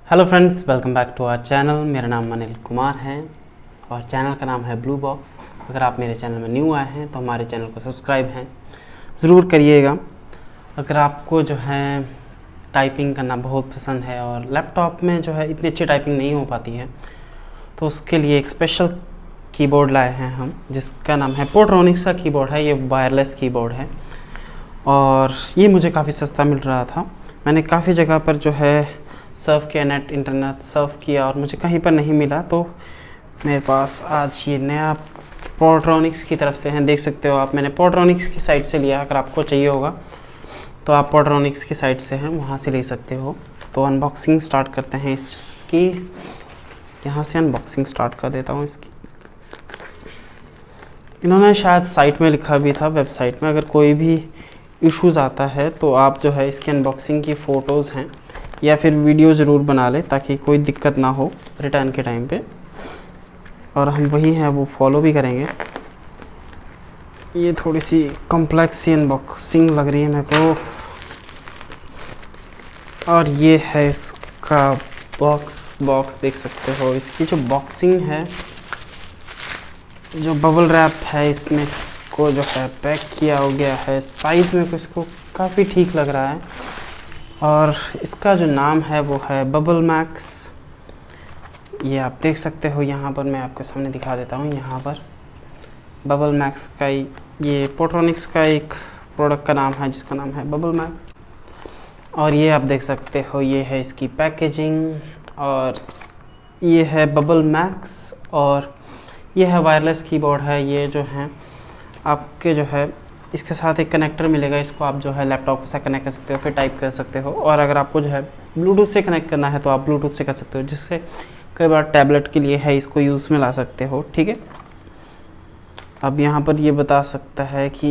Hello friends, welcome back to our channel. मेरा नाम अनिल कुमार है और चैनल का नाम है ब्लू बॉक्स। अगर आप मेरे चैनल में न्यू आए हैं तो हमारे चैनल को सब्सक्राइब हैं ज़रूर करिएगा। अगर आपको जो है टाइपिंग करना बहुत पसंद है और लैपटॉप में जो है इतनी अच्छी टाइपिंग नहीं हो पाती है तो उसके लिए एक स्पेशल कीबोर्ड लाए हैं हम, जिसका नाम है पोर्ट्रॉनिक्स का कीबोर्ड है। ये वायरलेस कीबोर्ड है और ये मुझे काफ़ी सस्ता मिल रहा था। मैंने काफ़ी जगह पर जो है सर्फ़ किया, नेट इंटरनेट सर्फ़ किया और मुझे कहीं पर नहीं मिला, तो मेरे पास आज ये नया पोर्ट्रॉनिक्स की तरफ से हैं। देख सकते हो आप, मैंने पोर्ट्रॉनिक्स की साइट से लिया। अगर आपको चाहिए होगा तो आप पोर्ट्रॉनिक्स की साइट से हैं, वहाँ से ले सकते हो। तो अनबॉक्सिंग स्टार्ट करते हैं इसकी। यहाँ से अनबॉक्सिंग स्टार्ट कर देता हूँ इसकी। इन्होंने शायद साइट में लिखा भी था, वेबसाइट में, अगर कोई भी इश्यूज़ आता है तो आप जो है इसकी अनबॉक्सिंग की फ़ोटोज़ हैं या फिर वीडियो ज़रूर बना लें ताकि कोई दिक्कत ना हो रिटर्न के टाइम पे। और हम वही हैं वो फॉलो भी करेंगे। ये थोड़ी सी कॉम्प्लेक्स सी अनबॉक्सिंग लग रही है मेरे को। और ये है इसका बॉक्स देख सकते हो। इसकी जो बॉक्सिंग है, जो बबल रैप है, इसमें इसको जो है पैक किया हो गया है। साइज़ में इसको काफ़ी ठीक लग रहा है। और इसका जो नाम है वो है बबल मैक्स। ये आप देख सकते हो यहाँ पर, मैं आपके सामने दिखा देता हूँ। यहाँ पर बबल मैक्स का ये पोर्ट्रॉनिक्स का एक प्रोडक्ट का नाम है जिसका नाम है बबल मैक्स। और ये आप देख सकते हो, ये है इसकी पैकेजिंग और ये है बबल मैक्स। और ये है वायरलेस कीबोर्ड है। ये जो है आपके जो है इसके साथ एक कनेक्टर मिलेगा, इसको आप जो है लैपटॉप के साथ कनेक्ट कर सकते हो, फिर टाइप कर सकते हो। और अगर आपको जो है ब्लूटूथ से कनेक्ट करना है तो आप ब्लूटूथ से कर सकते हो, जिससे कई बार टैबलेट के लिए है इसको यूज़ में ला सकते हो। ठीक है, अब यहाँ पर ये बता सकता है कि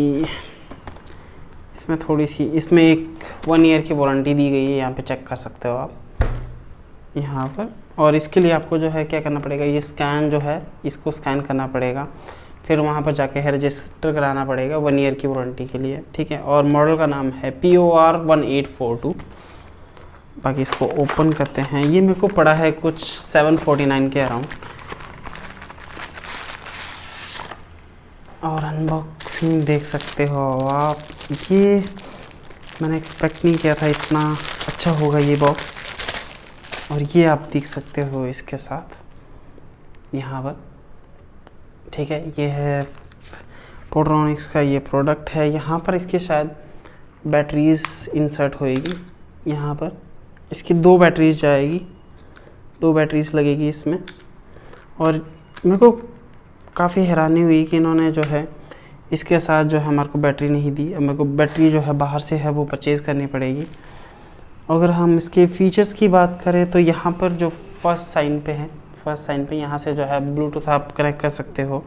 इसमें थोड़ी सी, इसमें एक 1 ईयर की वारंटी दी गई है, यहाँ पे चेक कर सकते हो आप यहाँ पर। और इसके लिए आपको जो है क्या करना पड़ेगा, ये स्कैन जो है इसको स्कैन करना पड़ेगा, फिर वहाँ पर जाके है रजिस्टर कराना पड़ेगा 1 ईयर की वारंटी के लिए। ठीक है, और मॉडल का नाम है POR 1842। बाकी इसको ओपन करते हैं। ये मेरे को पड़ा है कुछ 749 के अराउंड। और अनबॉक्सिंग देख सकते हो आप, ये मैंने एक्सपेक्ट नहीं किया था इतना अच्छा होगा ये बॉक्स। और ये आप देख सकते हो इसके साथ यहाँ पर। ठीक है, ये है पोर्ट्रॉनिक्स का ये प्रोडक्ट है। यहाँ पर इसकी शायद बैटरीज़ इंसर्ट होएगी। यहाँ पर इसकी 2 बैटरीज़ जाएगी, 2 बैटरीज़ लगेगी इसमें। और मेरे को काफ़ी हैरानी हुई कि इन्होंने जो है इसके साथ जो है हमारे को बैटरी नहीं दी। अब मेरे को बैटरी जो है बाहर से है वो परचेज़ करनी पड़ेगी। अगर हम इसके फ़ीचर्स की बात करें तो यहाँ पर जो फर्स्ट साइन पे है, फर्स्ट साइन पे यहाँ से जो है ब्लूटूथ आप कनेक्ट कर सकते हो।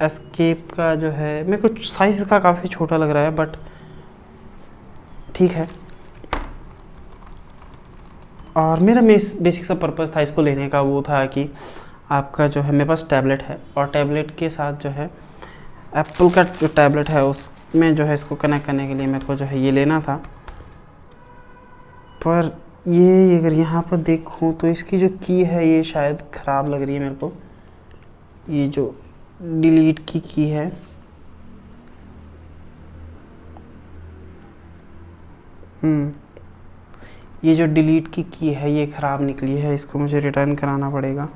एस्केप का जो है, मेरे को साइज़ का काफ़ी छोटा लग रहा है, बट ठीक है। और मेरा बेसिक सा पर्पज़ था इसको लेने का वो था कि आपका जो है, मेरे पास टैबलेट है और टैबलेट के साथ जो है एप्पल का जो टैबलेट है उसमें जो है इसको कनेक्ट करने के लिए मेरे को जो है ये लेना था। पर ये अगर यहाँ पर देखूँ तो इसकी जो की है ये शायद ख़राब लग रही है मेरे को। ये जो डिलीट की है, ये जो डिलीट की है ये ख़राब निकली है, इसको मुझे रिटर्न कराना पड़ेगा।